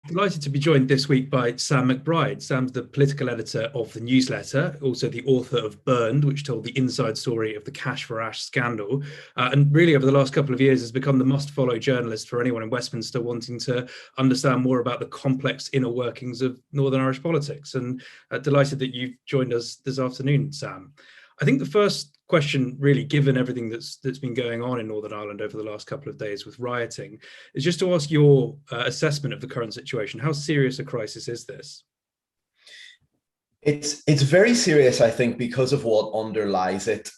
Delighted to be joined this week by Sam McBride. Sam's the political editor of the newsletter, also the author of Burned, which told the inside story of the Cash for Ash scandal. And really, over the last couple of years, has become the must follow journalist for anyone in Westminster wanting to understand more about the complex inner workings of Northern Irish politics. And delighted that you've joined us this afternoon, Sam. I think the first question, really, given everything that's been going on in Northern Ireland over the last couple of days with rioting, is just to ask your assessment of the current situation. How serious a crisis is this? It's very serious, I think, because of what underlies it.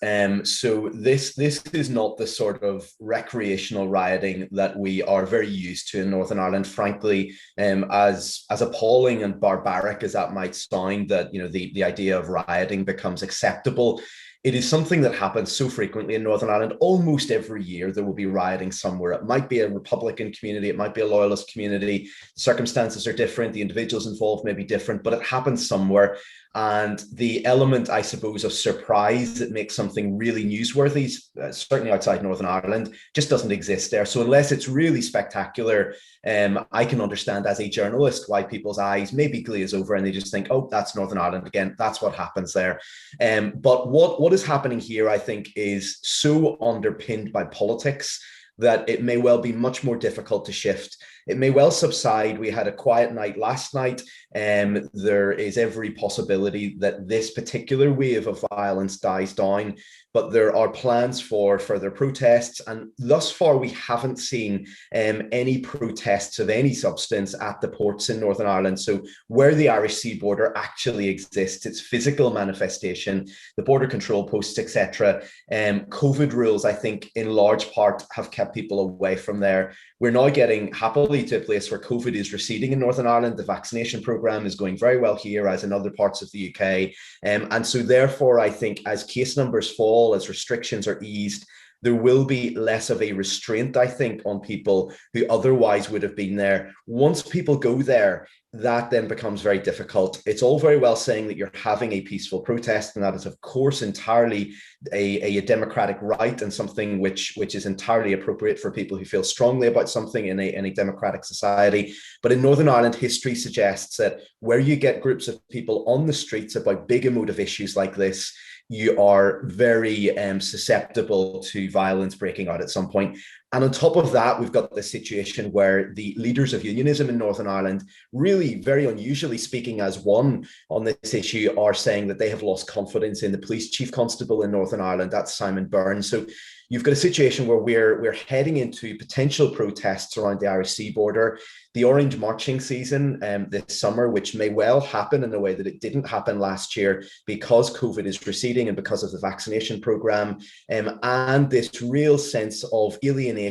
So this is not the sort of recreational rioting that we are very used to in Northern Ireland. Frankly, as appalling and barbaric as that might sound, that the idea of rioting becomes acceptable. It is something that happens so frequently in Northern Ireland. Almost every year there will be rioting somewhere. It might be a Republican community, it might be a Loyalist community. Circumstances are different, the individuals involved may be different, but it happens somewhere. And the element, I suppose, of surprise that makes something really newsworthy, certainly outside Northern Ireland, just doesn't exist there. So unless it's really spectacular, I can understand as a journalist why people's eyes maybe glaze over and they just think, oh, that's Northern Ireland again. That's what happens there. But what is happening here, I think, is so underpinned by politics that it may well be much more difficult to shift. It may well subside. We had a quiet night last night. There is every possibility that this particular wave of violence dies down, but there are plans for further protests. And thus far, we haven't seen any protests of any substance at the ports in Northern Ireland. So where the Irish sea border actually exists, its physical manifestation, the border control posts, etc. COVID rules, I think, in large part have kept people away from there. We're now getting happily to a place where COVID is receding in Northern Ireland. The vaccination programme is going very well here, as in other parts of the UK. And so therefore, I think as case numbers fall, as restrictions are eased, there will be less of a restraint, I think, on people who otherwise would have been there. Once people go there, that then becomes very difficult. It's all very well saying that you're having a peaceful protest, and that is, of course, entirely a democratic right and something which is entirely appropriate for people who feel strongly about something in a democratic society. But in Northern Ireland, history suggests that where you get groups of people on the streets about big emotive issues like this, you are very susceptible to violence breaking out at some point. And on top of that, we've got this situation where the leaders of unionism in Northern Ireland, really very unusually speaking as one on this issue, are saying that they have lost confidence in the police chief constable in Northern Ireland. That's Simon Byrne. So you've got a situation where we're heading into potential protests around the Irish sea border. The Orange marching season this summer, which may well happen in a way that it didn't happen last year because COVID is receding and because of the vaccination programme, and this real sense of alienation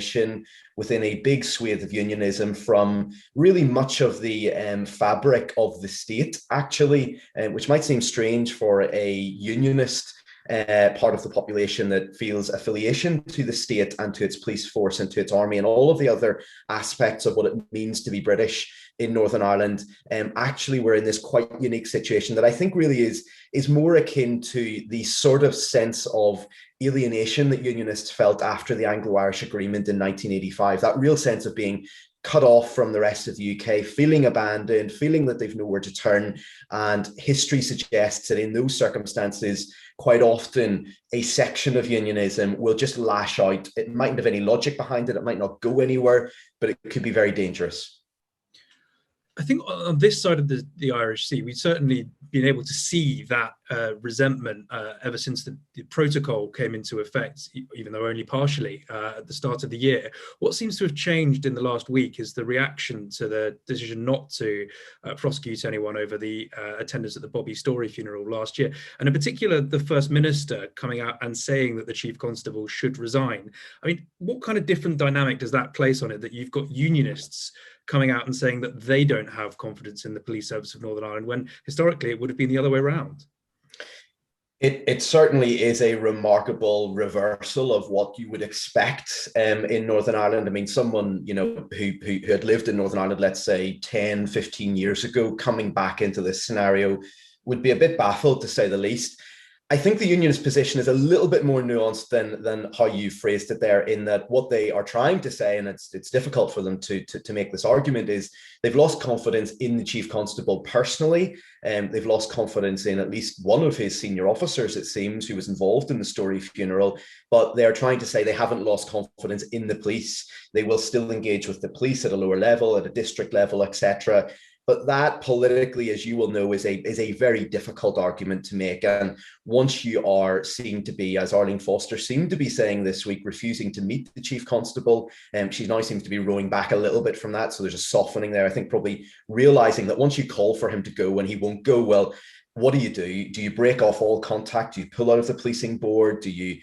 within a big swathe of unionism from really much of the fabric of the state, actually, which might seem strange for a unionist part of the population that feels affiliation to the state and to its police force and to its army and all of the other aspects of what it means to be British in Northern Ireland. Actually, we're in this quite unique situation that I think really is more akin to the sort of sense of alienation that unionists felt after the Anglo-Irish Agreement in 1985, that real sense of being cut off from the rest of the UK, feeling abandoned, feeling that they've nowhere to turn. And history suggests that in those circumstances, quite often a section of unionism will just lash out. It mightn't have any logic behind it, it might not go anywhere, but it could be very dangerous. I think on this side of the Irish Sea, we've certainly been able to see that resentment ever since the protocol came into effect, even though only partially at the start of the year. What seems to have changed in the last week is the reaction to the decision not to prosecute anyone over the attendance at the Bobby Storey funeral last year. And in particular, the First Minister coming out and saying that the Chief Constable should resign. I mean, what kind of different dynamic does that place on it, that you've got unionists coming out and saying that they don't have confidence in the police service of Northern Ireland, when historically it would have been the other way around? It certainly is a remarkable reversal of what you would expect in Northern Ireland. I mean, someone, who had lived in Northern Ireland, let's say 10, 15 years ago, coming back into this scenario would be a bit baffled, to say the least. I think the unionist position is a little bit more nuanced than how you phrased it there, in that what they are trying to say, and it's difficult for them to make this argument, is they've lost confidence in the chief constable personally, and they've lost confidence in at least one of his senior officers, it seems, who was involved in the Story funeral. But they're trying to say they haven't lost confidence in the police. They will still engage with the police at a lower level, at a district level, etc. But that politically, as you will know, is a very difficult argument to make. And once you are seen to be, as Arlene Foster seemed to be saying this week, refusing to meet the chief constable, she now seems to be rowing back a little bit from that. So there's a softening there. I think probably realizing that once you call for him to go and he won't go, well, what do? Do you break off all contact? Do you pull out of the policing board? Do you,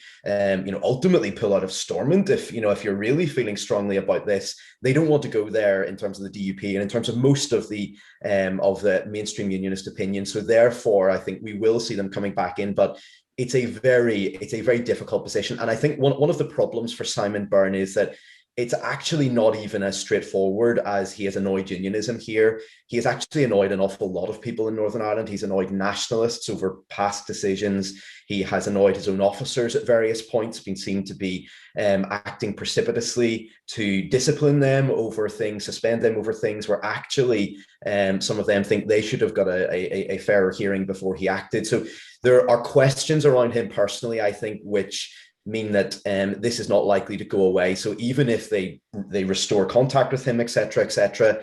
ultimately pull out of Stormont? If you're really feeling strongly about this, they don't want to go there in terms of the DUP and in terms of most of the mainstream unionist opinion. So therefore, I think we will see them coming back in, but it's a very difficult position. And I think one of the problems for Simon Byrne is that it's actually not even as straightforward as he has annoyed unionism here. He has actually annoyed an awful lot of people in Northern Ireland. He's annoyed nationalists over past decisions. He has annoyed his own officers at various points, been seen to be acting precipitously to discipline them over things, suspend them over things where actually some of them think they should have got a fairer hearing before he acted. So there are questions around him personally, I think, which mean that this is not likely to go away. So even if they restore contact with him, etc.,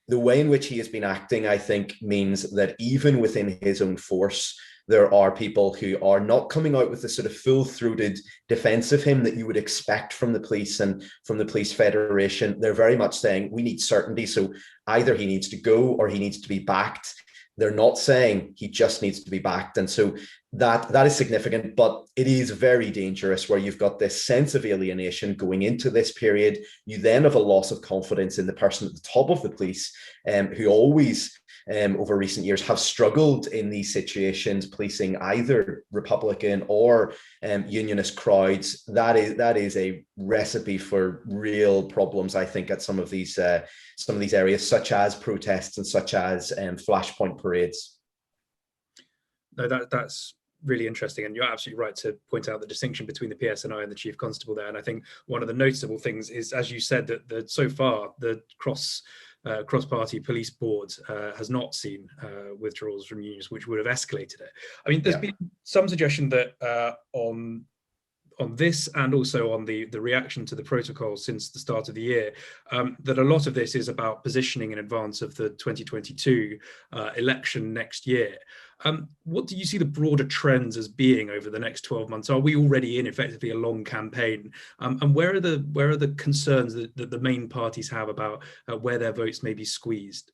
the way in which he has been acting, I think, means that even within his own force, there are people who are not coming out with the sort of full-throated defense of him that you would expect from the police and from the police federation. They're very much saying, we need certainty. So either he needs to go or he needs to be backed. They're not saying he just needs to be backed. And so that is significant, but it is very dangerous where you've got this sense of alienation going into this period. You then have a loss of confidence in the person at the top of the police, who always, over recent years, have struggled in these situations, policing either Republican or unionist crowds. That is a recipe for real problems, I think, at some of these areas, such as protests and such as flashpoint parades. No, that's really interesting, and you're absolutely right to point out the distinction between the PSNI and the Chief Constable there. And I think one of the noticeable things is, as you said, that so far the cross-party police board has not seen withdrawals from unions, which would have escalated it. I mean, there's been some suggestion that on this and also on the reaction to the protocol since the start of the year, that a lot of this is about positioning in advance of the 2022 election next year. What do you see the broader trends as being over the next 12 months? Are we already in effectively a long campaign? And where are the concerns that the main parties have about where their votes may be squeezed?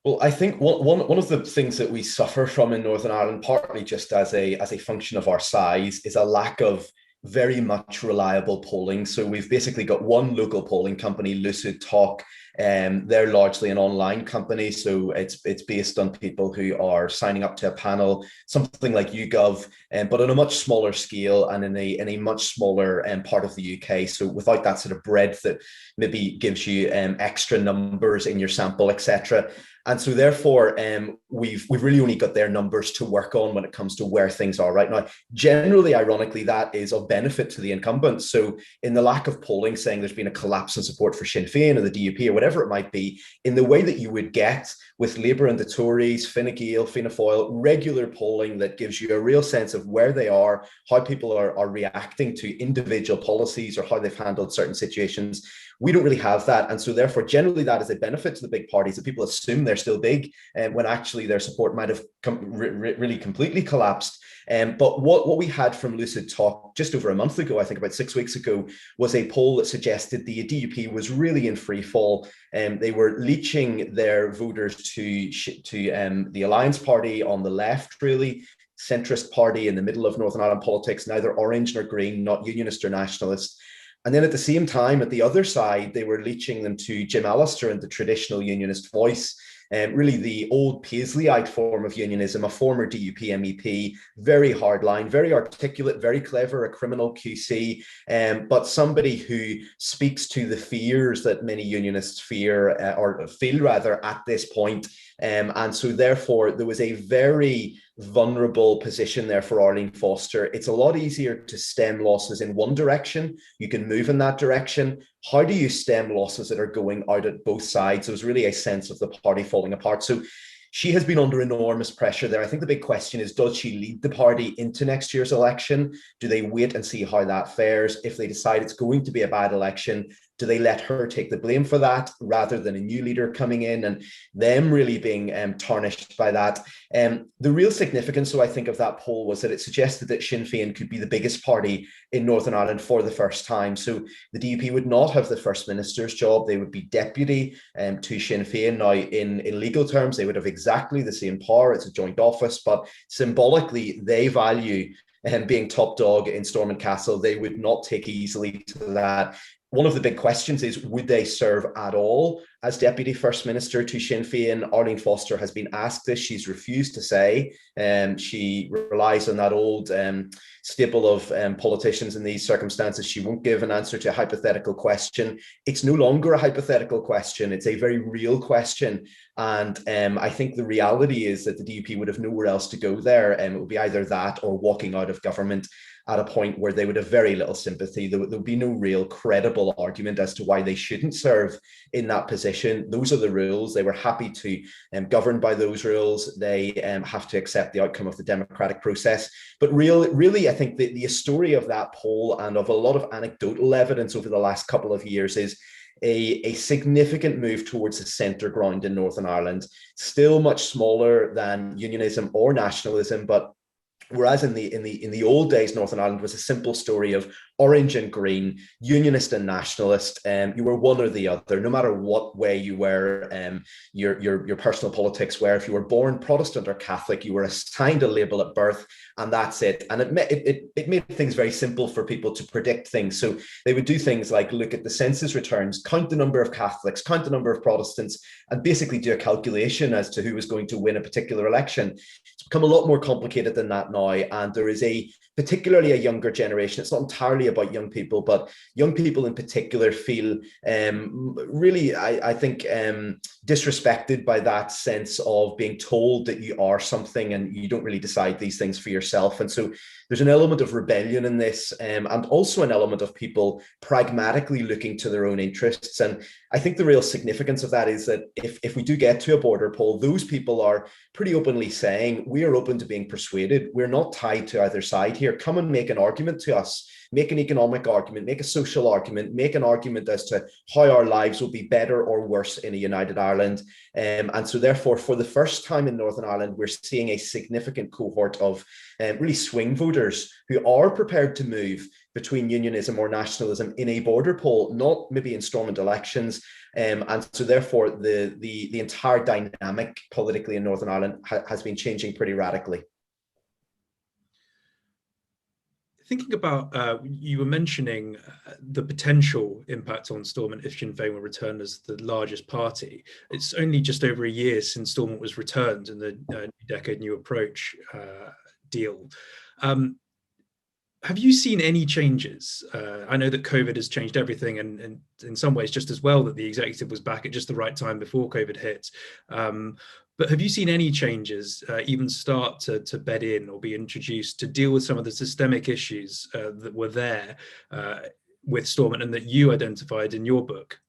Well, I think one of the things that we suffer from in Northern Ireland, partly just as a function of our size, is a lack of very much reliable polling. So we've basically got one local polling company, Lucid Talk. They're largely an online company, so it's based on people who are signing up to a panel, something like YouGov, but on a much smaller scale and in a much smaller part of the UK. So without that sort of breadth that maybe gives you extra numbers in your sample, etc. And so therefore, we've really only got their numbers to work on when it comes to where things are right now. Generally, ironically, that is of benefit to the incumbents. So in the lack of polling saying there's been a collapse in support for Sinn Féin or the DUP or whatever it might be, in the way that you would get with Labour and the Tories, Fine Gael, Fianna Fáil, regular polling that gives you a real sense of where they are, how people are reacting to individual policies or how they've handled certain situations. We don't really have that. And so therefore, generally, that is a benefit to the big parties that people assume they're still big when actually their support might have really completely collapsed. But what we had from Lucid Talk just over a month ago, I think about 6 weeks ago, was a poll that suggested the DUP was really in free fall. They were leaching their voters to the Alliance Party on the left, really, centrist party in the middle of Northern Ireland politics, neither orange nor green, not unionist or nationalist. And then at the same time, at the other side, they were leaching them to Jim Allister and the traditional unionist voice, really the old Paisleyite form of unionism, a former DUP MEP, very hardline, very articulate, very clever, a criminal QC, but somebody who speaks to the fears that many unionists fear or feel rather at this point. And so therefore, there was a very vulnerable position there for Arlene Foster. It's a lot easier to stem losses in one direction. You can move in that direction. How do you stem losses that are going out at both sides? There was really a sense of the party falling apart. So she has been under enormous pressure there. I think the big question is, does she lead the party into next year's election? Do they wait and see how that fares? If they decide it's going to be a bad election, do they let her take the blame for that rather than a new leader coming in and them really being tarnished by that? The real significance, so I think, of that poll was that it suggested that Sinn Féin could be the biggest party in Northern Ireland for the first time. So the DUP would not have the First Minister's job. They would be deputy to Sinn Féin. Now, in legal terms, they would have exactly the same power. It's a joint office, but symbolically, they value being top dog in Stormont Castle. They would not take easily to that. One of the big questions is, would they serve at all as Deputy First Minister to Sinn Féin? Arlene Foster has been asked this. She's refused to say. She relies on that old staple of politicians in these circumstances. She won't give an answer to a hypothetical question. It's no longer a hypothetical question. It's a very real question. And I think the reality is that the DUP would have nowhere else to go there. It would be either that or walking out of government at a point where they would have very little sympathy. There would be no real credible argument as to why they shouldn't serve in that position. Those are the rules. They were happy to govern by those rules. They have to accept the outcome of the democratic process. But really, I think the story of that poll and of a lot of anecdotal evidence over the last couple of years is a significant move towards the centre ground in Northern Ireland, still much smaller than unionism or nationalism, but whereas in the old days, Northern Ireland was a simple story of orange and green, unionist and nationalist. You were one or the other, no matter what way you were, your personal politics were. If you were born Protestant or Catholic, you were assigned a label at birth, and that's it. And it made things very simple for people to predict things. So they would do things like look at the census returns, count the number of Catholics, count the number of Protestants, and basically do a calculation as to who was going to win a particular election. It's become a lot more complicated than that now, and there is particularly a younger generation. It's not entirely about young people, but young people in particular feel really, I think, disrespected by that sense of being told that you are something and you don't really decide these things for yourself. And so there's an element of rebellion in this, and also an element of people pragmatically looking to their own interests. And I think the real significance of that is that if we do get to a border poll, those people are pretty openly saying, we are open to being persuaded. We're not tied to either side here. Come and make an argument to us. Make an economic argument, make a social argument, make an argument as to how our lives will be better or worse in a united Ireland. And so therefore, for the first time in Northern Ireland, we're seeing a significant cohort of really swing voters who are prepared to move between unionism or nationalism in a border poll, not maybe in Stormont elections. And so therefore, the entire dynamic politically in Northern Ireland has been changing pretty radically. Thinking about, you were mentioning the potential impact on Stormont if Sinn Féin were returned as the largest party. It's only just over a year since Stormont was returned in the New Decade, New Approach deal. Have you seen any changes? I know that COVID has changed everything, and in some ways just as well that the executive was back at just the right time before COVID hit. But have you seen any changes even start to bed in or be introduced to deal with some of the systemic issues that were there with Stormont and that you identified in your book?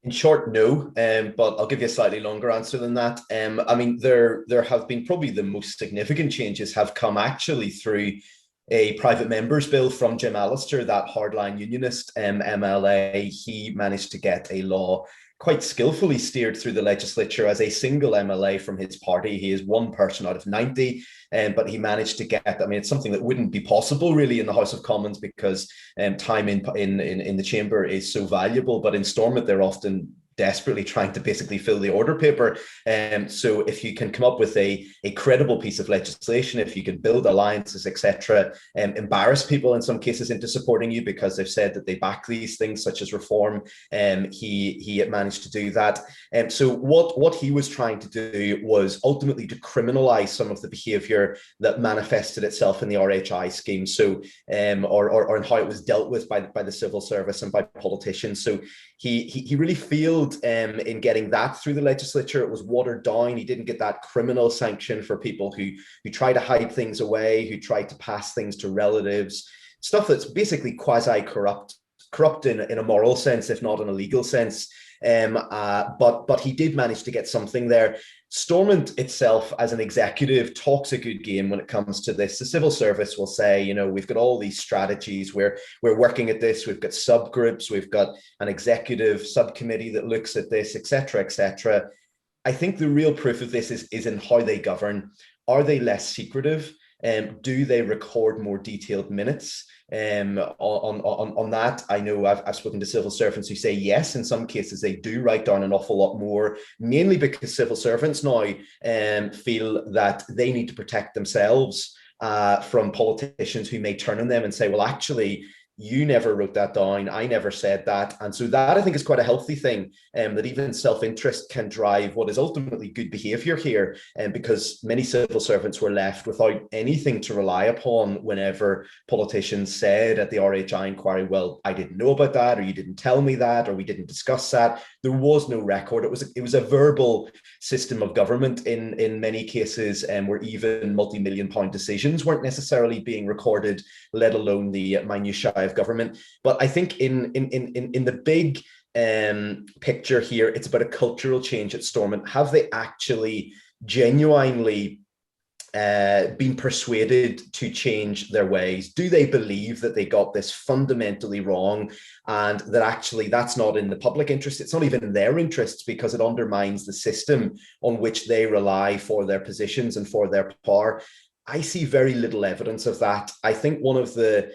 In short, no, but I'll give you a slightly longer answer than that. I mean, there have been probably the most significant changes have come actually through a private member's bill from Jim Allister, that hardline unionist MLA. He managed to get a law quite skillfully steered through the legislature as a single MLA from his party. He is one person out of 90, but he managed to get, I mean, it's something that wouldn't be possible really in the House of Commons because time in the chamber is so valuable, but in Stormont, they're often desperately trying to basically fill the order paper. So if you can come up with a credible piece of legislation, if you can build alliances, etc., embarrass people in some cases into supporting you because they've said that they back these things such as reform, he managed to do that. So what he was trying to do was ultimately to criminalize some of the behavior that manifested itself in the RHI scheme, so or in how it was dealt with by the civil service and by politicians. So he really failed in getting that through the legislature. It was watered down. He didn't get that criminal sanction for people who try to hide things away, who try to pass things to relatives, stuff that's basically quasi-corrupt in a moral sense, if not in a legal sense. But he did manage to get something there. Stormont itself as an executive talks a good game when it comes to this. The civil service will say, you know, we've got all these strategies, we're working at this, we've got subgroups, we've got an executive subcommittee that looks at this, etc., etc. I think the real proof of this is in how they govern. Are they less secretive? Do they record more detailed minutes? On that, I know I've spoken to civil servants who say yes, in some cases they do write down an awful lot more, mainly because civil servants now feel that they need to protect themselves from politicians who may turn on them and say, well, actually, you never wrote that down, I never said that. And so that, I think, is quite a healthy thing, that even self-interest can drive what is ultimately good behaviour here, because many civil servants were left without anything to rely upon whenever politicians said at the RHI inquiry, well, I didn't know about that, or you didn't tell me that, or we didn't discuss that. There was no record. It was a verbal system of government in many cases, where even multi-million-pound decisions weren't necessarily being recorded, let alone the minutiae of government. But I think in the big picture here, it's about a cultural change at Stormont. Have they actually genuinely been persuaded to change their ways? Do they believe that they got this fundamentally wrong, and that actually that's not in the public interest? It's not even in their interests, because it undermines the system on which they rely for their positions and for their power. I see very little evidence of that. I think one of the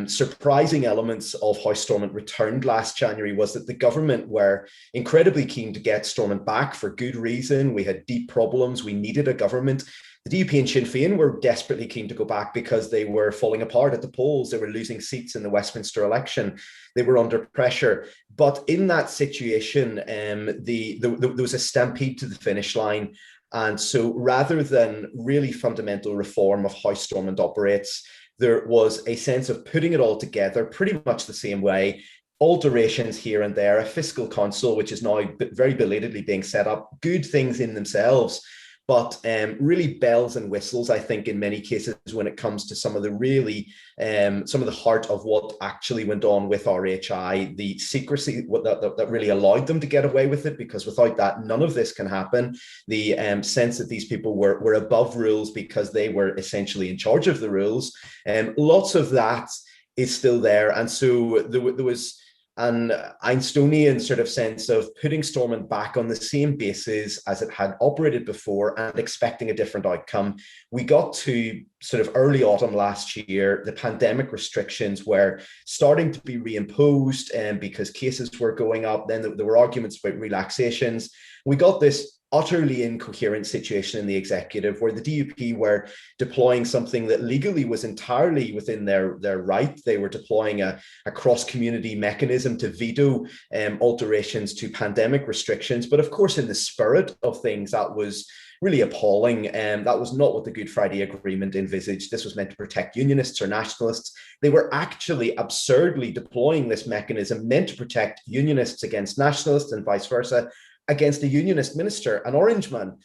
surprising elements of how Stormont returned last January was that the government were incredibly keen to get Stormont back for good reason. We had deep problems. We needed a government. The DUP and Sinn Féin were desperately keen to go back because they were falling apart at the polls. They were losing seats in the Westminster election. They were under pressure. But in that situation, there was a stampede to the finish line. And so rather than really fundamental reform of how Stormont operates, there was a sense of putting it all together pretty much the same way, alterations here and there, a fiscal council, which is now very belatedly being set up, good things in themselves, but really bells and whistles, I think, in many cases when it comes to some of the really, some of the heart of what actually went on with RHI, the secrecy that really allowed them to get away with it, because without that, none of this can happen. The sense that these people were above rules because they were essentially in charge of the rules. Lots of that is still there. And so there was an Einsteinian sort of sense of putting Stormont back on the same basis as it had operated before and expecting a different outcome. We got to sort of early autumn last year, the pandemic restrictions were starting to be reimposed because cases were going up. Then there were arguments about relaxations. We got this utterly incoherent situation in the executive where the DUP were deploying something that legally was entirely within their right. They were deploying a cross-community mechanism to veto alterations to pandemic restrictions. But of course, in the spirit of things, that was really appalling. That was not what the Good Friday Agreement envisaged. This was meant to protect unionists or nationalists. They were actually absurdly deploying this mechanism meant to protect unionists against nationalists and vice versa, against a unionist minister, an Orangeman,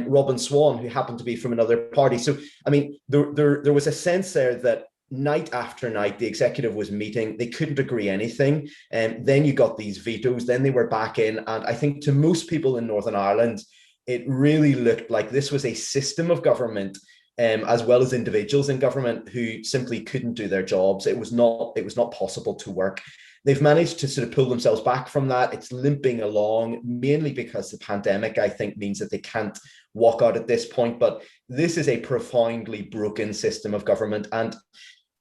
Robin Swan, who happened to be from another party. So, I mean, there was a sense there that night after night, the executive was meeting, they couldn't agree anything. And then you got these vetoes, then they were back in. And I think to most people in Northern Ireland, it really looked like this was a system of government, as well as individuals in government who simply couldn't do their jobs. It was not possible to work. They've managed to sort of pull themselves back from that. It's limping along, mainly because the pandemic, I think, means that they can't walk out at this point. But this is a profoundly broken system of government. And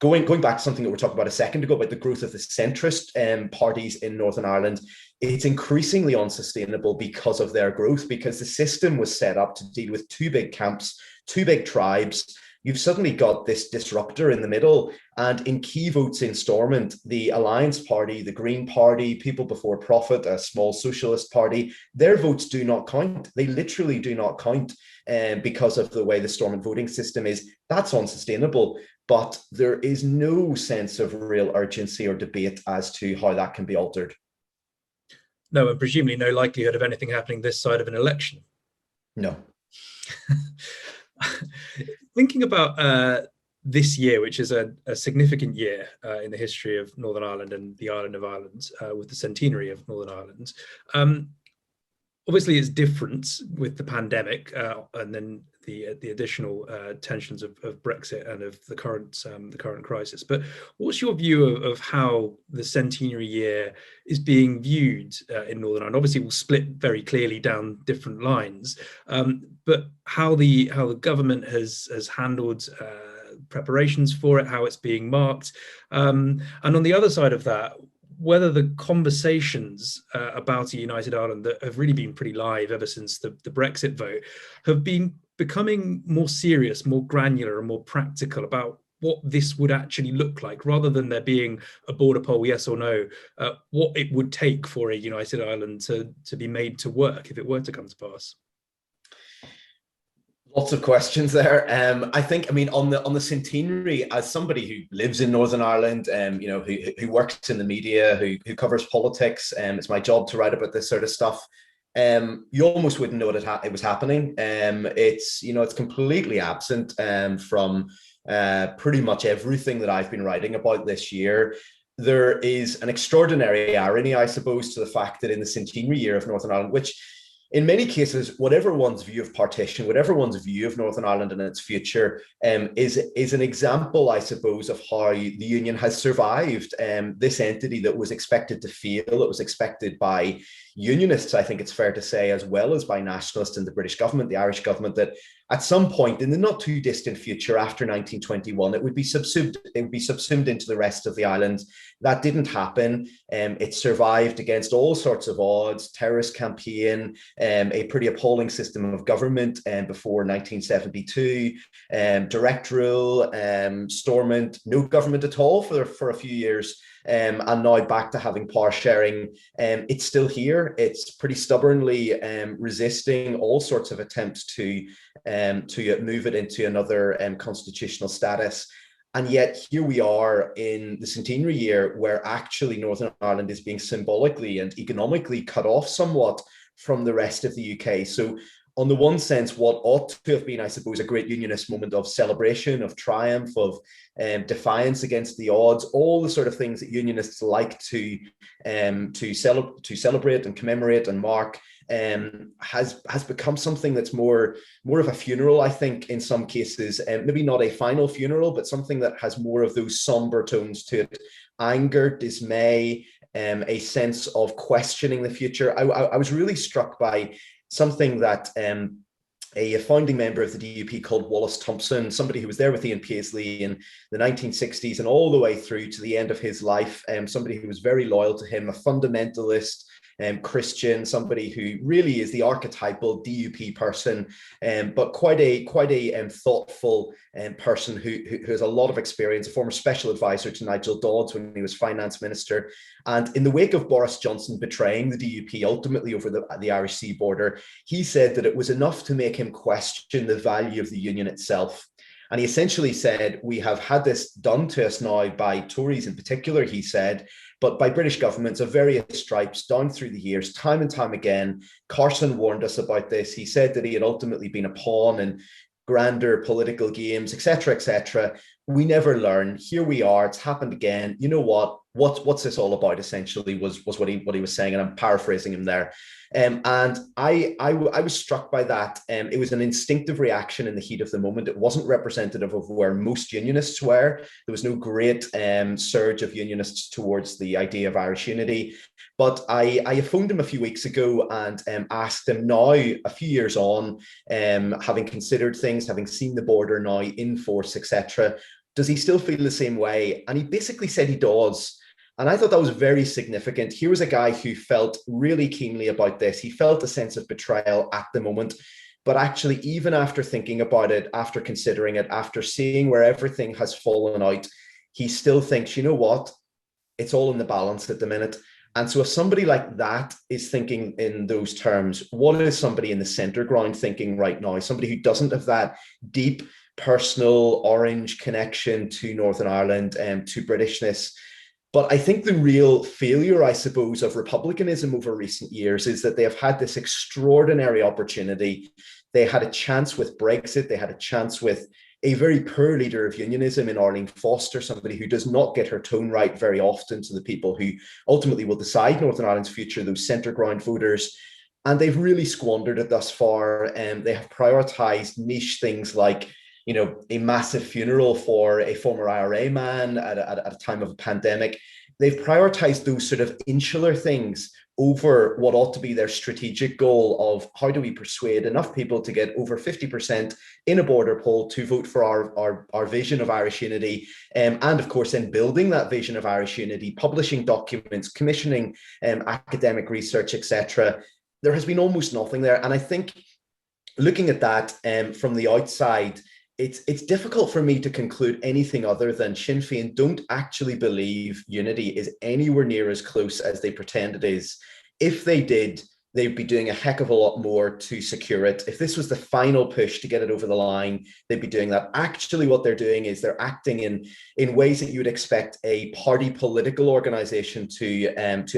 going back to something that we were talking about a second ago, about the growth of the centrist parties in Northern Ireland, it's increasingly unsustainable because of their growth, because the system was set up to deal with two big camps, two big tribes. You've suddenly got this disruptor in the middle. And in key votes in Stormont, the Alliance Party, the Green Party, People Before Profit, a small socialist party, their votes do not count. They literally do not count because of the way the Stormont voting system is. That's unsustainable. But there is no sense of real urgency or debate as to how that can be altered. No, and presumably no likelihood of anything happening this side of an election. No. Thinking about this year, which is a significant year in the history of Northern Ireland and the island of Ireland, with the centenary of Northern Ireland. Obviously, it's different with the pandemic and then the additional tensions of Brexit and of the current crisis. But what's your view of how the centenary year is being viewed in Northern Ireland? Obviously, we'll split very clearly down different lines, but how the government has handled preparations for it, how it's being marked, and on the other side of that, whether the conversations about a united Ireland that have really been pretty live ever since the Brexit vote have been becoming more serious, more granular and more practical about what this would actually look like, rather than there being a border poll, yes or no, what it would take for a united Ireland to be made to work if it were to come to pass. Lots of questions there. I think, I mean, on the centenary, as somebody who lives in Northern Ireland, who works in the media, who covers politics, it's my job to write about this sort of stuff. You almost wouldn't know it was happening. It's completely absent from pretty much everything that I've been writing about this year. There is an extraordinary irony, I suppose, to the fact that in the centenary year of Northern Ireland, which in many cases, whatever one's view of partition, whatever one's view of Northern Ireland and its future, is an example, I suppose, of how the Union has survived this entity that was expected to fail. It was expected by Unionists, I think it's fair to say, as well as by nationalists and the British government, the Irish government, that at some point in the not too distant future after 1921, it would be subsumed into the rest of the island. That didn't happen. It survived against all sorts of odds, terrorist campaign, a pretty appalling system of government before 1972, direct rule, Stormont, no government at all for a few years. And now back to having power sharing. It's still here. It's pretty stubbornly resisting all sorts of attempts to move it into another constitutional status. And yet here we are in the centenary year, where actually Northern Ireland is being symbolically and economically cut off somewhat from the rest of the UK. So on the one sense, what ought to have been, I suppose, a great unionist moment of celebration, of triumph, of defiance against the odds, all the sort of things that unionists like to celebrate and commemorate and mark, has become something that's more of a funeral, I think, in some cases. Maybe not a final funeral, but something that has more of those somber tones to it: anger, dismay, a sense of questioning the future. I was really struck by something that a founding member of the DUP called Wallace Thompson, somebody who was there with Ian Paisley in the 1960s and all the way through to the end of his life, somebody who was very loyal to him, a fundamentalist, Christian, somebody who really is the archetypal DUP person, but quite a thoughtful person who has a lot of experience, a former special advisor to Nigel Dodds when he was finance minister. And in the wake of Boris Johnson betraying the DUP ultimately over the Irish Sea border, he said that it was enough to make him question the value of the Union itself. And he essentially said, we have had this done to us now by Tories in particular, he said, but by British governments of various stripes down through the years, time and time again. Carson warned us about this. He said that he had ultimately been a pawn in grander political games, etc., etc. We never learn. Here we are. It's happened again. You know what? What's this all about? Essentially, was what he was saying, and I'm paraphrasing him there. And I was struck by that. It was an instinctive reaction in the heat of the moment. It wasn't representative of where most unionists were. There was no great surge of unionists towards the idea of Irish unity. But I phoned him a few weeks ago and asked him now, a few years on, having considered things, having seen the border now in force, etc., does he still feel the same way? And he basically said he does. And I thought that was very significant. Here was a guy who felt really keenly about this. He felt a sense of betrayal at the moment. But actually, even after thinking about it, after considering it, after seeing where everything has fallen out, he still thinks, you know what? It's all in the balance at the minute. And so if somebody like that is thinking in those terms, what is somebody in the center ground thinking right now? Somebody who doesn't have that deep personal orange connection to Northern Ireland and to Britishness. But I think the real failure, I suppose, of republicanism over recent years is that they have had this extraordinary opportunity. They had a chance with Brexit. They had a chance with a very poor leader of unionism in Arlene Foster, somebody who does not get her tone right very often to the people who ultimately will decide Northern Ireland's future, those centre ground voters. And they've really squandered it thus far. And they have prioritised niche things like, a massive funeral for a former IRA man at a time of a pandemic. They've prioritized those sort of insular things over what ought to be their strategic goal of how do we persuade enough people to get over 50% in a border poll to vote for our vision of Irish unity. And of course, in building that vision of Irish unity, publishing documents, commissioning academic research, etc. There has been almost nothing there. And I think looking at that from the outside, it's difficult for me to conclude anything other than Sinn Féin don't actually believe unity is anywhere near as close as they pretend it is. If they did, they'd be doing a heck of a lot more to secure it. If this was the final push to get it over the line, they'd be doing that. Actually, what they're doing is they're acting in ways that you would expect a party political organization to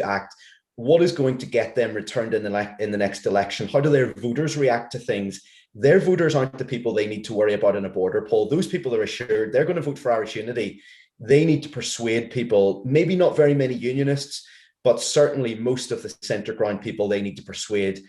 act. What is going to get them returned in the next election? How do their voters react to things? Their voters aren't the people they need to worry about in a border poll. Those people are assured they're going to vote for Irish unity. They need to persuade people, maybe not very many unionists, but certainly most of the centre ground people they need to persuade.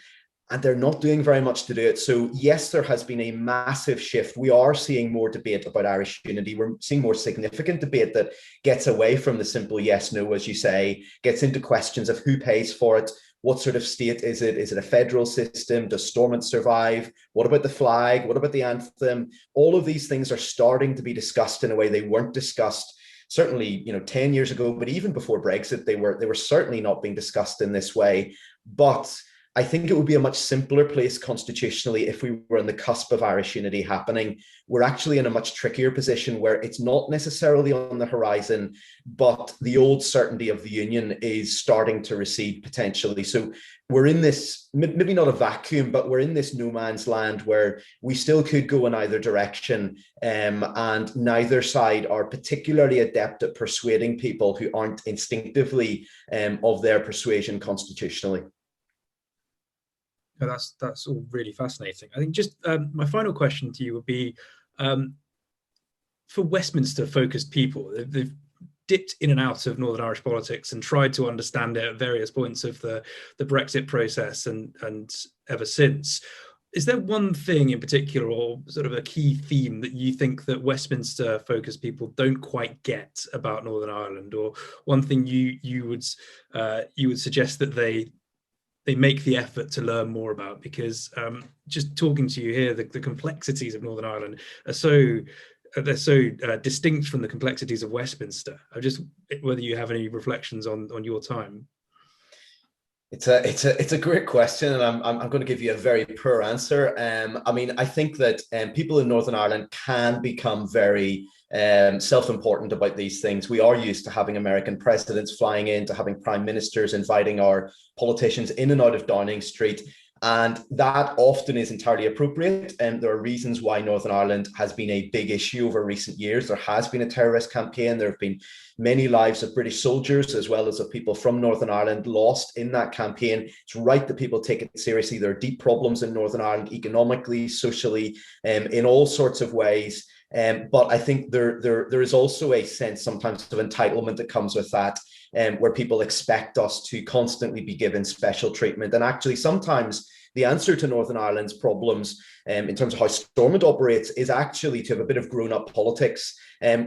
And they're not doing very much to do it. So yes, there has been a massive shift. We are seeing more debate about Irish unity. We're seeing more significant debate that gets away from the simple yes, no, as you say, gets into questions of who pays for it. What sort of state is it? Is it a federal system? Does Stormont survive? What about the flag? What about the anthem? All of these things are starting to be discussed in a way they weren't discussed certainly 10 years ago, but even before Brexit, they were certainly not being discussed in this way. But I think it would be a much simpler place constitutionally if we were on the cusp of Irish unity happening. We're actually in a much trickier position where it's not necessarily on the horizon, but the old certainty of the union is starting to recede potentially. So we're in this, maybe not a vacuum, but we're in this no man's land where we still could go in either direction, and neither side are particularly adept at persuading people who aren't instinctively of their persuasion constitutionally. No, that's all really fascinating. I think just my final question to you would be, for Westminster-focused people, they've dipped in and out of Northern Irish politics and tried to understand it at various points of the Brexit process and ever since. Is there one thing in particular, or sort of a key theme, that you think that Westminster-focused people don't quite get about Northern Ireland, or one thing you would suggest that they make the effort to learn more about? Because just talking to you here, the complexities of Northern Ireland are so distinct from the complexities of Westminster. Whether you have any reflections on your time. It's a great question, and I'm going to give you a very poor answer. I think that people in Northern Ireland can become very self-important about these things. We are used to having American presidents flying in, to having prime ministers inviting our politicians in and out of Downing Street. And that often is entirely appropriate. And there are reasons why Northern Ireland has been a big issue over recent years. There has been a terrorist campaign. There have been many lives of British soldiers, as well as of people from Northern Ireland, lost in that campaign. It's right that people take it seriously. There are deep problems in Northern Ireland, economically, socially, in all sorts of ways. But I think there is also a sense sometimes of entitlement that comes with that, where people expect us to constantly be given special treatment. And actually, sometimes the answer to Northern Ireland's problems in terms of how Stormont operates is actually to have a bit of grown-up politics.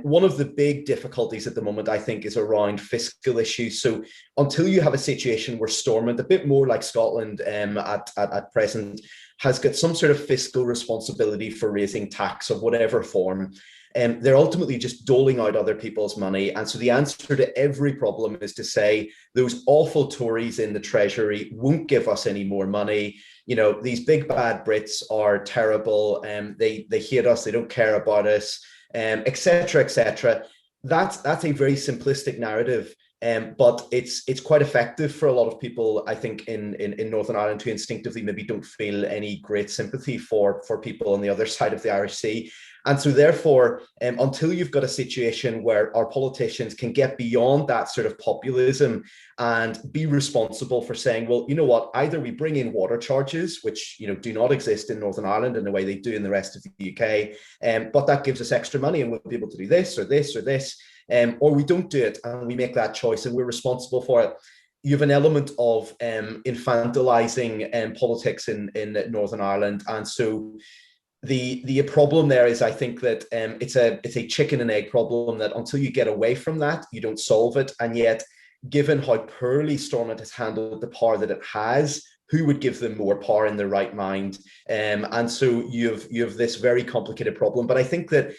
One of the big difficulties at the moment, I think, is around fiscal issues. So until you have a situation where Stormont, a bit more like Scotland at present, has got some sort of fiscal responsibility for raising tax of whatever form, they're ultimately just doling out other people's money. And so the answer to every problem is to say those awful Tories in the Treasury won't give us any more money. These big bad Brits are terrible. They hate us. They don't care about us, etc., etc. That's a very simplistic narrative. But it's quite effective for a lot of people, I think, in Northern Ireland, who instinctively maybe don't feel any great sympathy for people on the other side of the Irish Sea. And so therefore, until you've got a situation where our politicians can get beyond that sort of populism and be responsible for saying, well, you know what, either we bring in water charges, which, you know, do not exist in Northern Ireland in the way they do in the rest of the UK, but that gives us extra money and we'll be able to do this or this or this, or we don't do it and we make that choice and we're responsible for it. You have an element of infantilizing politics in Northern Ireland. And so the problem there is, I think that it's a chicken and egg problem, that until you get away from that, you don't solve it. And yet, given how poorly Stormont has handled the power that it has, who would give them more power in their right mind? And so you have this very complicated problem. But I think that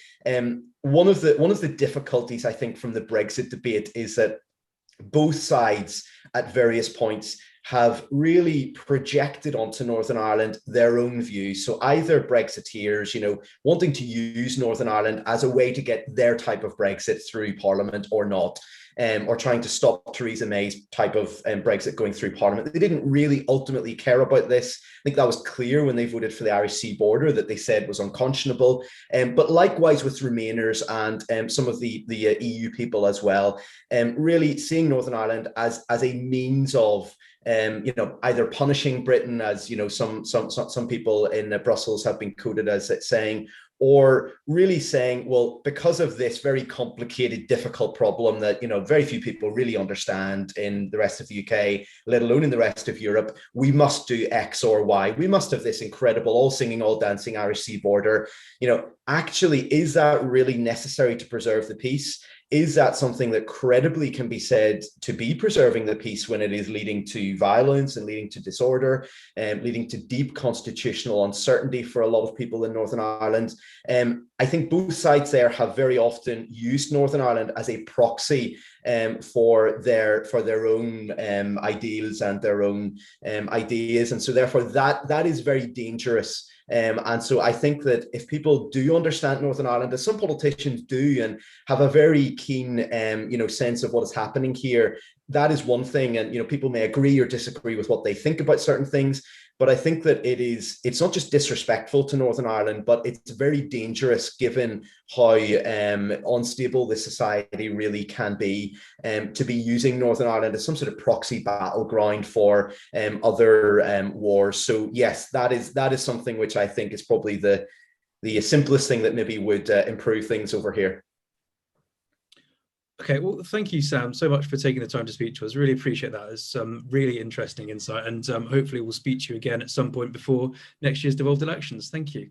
one of the difficulties, I think, from the Brexit debate is that both sides at various points have really projected onto Northern Ireland their own views. So either Brexiteers, you know, wanting to use Northern Ireland as a way to get their type of Brexit through Parliament or not, or trying to stop Theresa May's type of Brexit going through Parliament. They didn't really ultimately care about this. I think that was clear when they voted for the Irish Sea border, that they said was unconscionable. But likewise with Remainers and some of the EU people as well, really seeing Northern Ireland as a means of you know, either punishing Britain, as you know, some people in Brussels have been quoted as saying, or really saying, well, because of this very complicated, difficult problem that, you know, very few people really understand in the rest of the UK, let alone in the rest of Europe, we must do X or Y. We must have this incredible, all singing, all dancing Irish Sea border. You know, actually, is that really necessary to preserve the peace? Is that something that credibly can be said to be preserving the peace when it is leading to violence and leading to disorder, leading to deep constitutional uncertainty for a lot of people in Northern Ireland? I think both sides there have very often used Northern Ireland as a proxy for their own ideals and their own ideas. And so therefore that is very dangerous. And so I think that if people do understand Northern Ireland, as some politicians do, and have a very keen, you know, sense of what is happening here, that is one thing. And, you know, people may agree or disagree with what they think about certain things. But I think that it's not just disrespectful to Northern Ireland, but it's very dangerous given how unstable this society really can be, to be using Northern Ireland as some sort of proxy battleground for other wars. So yes, that is something which I think is probably the simplest thing that maybe would improve things over here. Okay, well, thank you, Sam, so much for taking the time to speak to us. Really appreciate that. It's some really interesting insight, and hopefully we'll speak to you again at some point before next year's devolved elections. Thank you.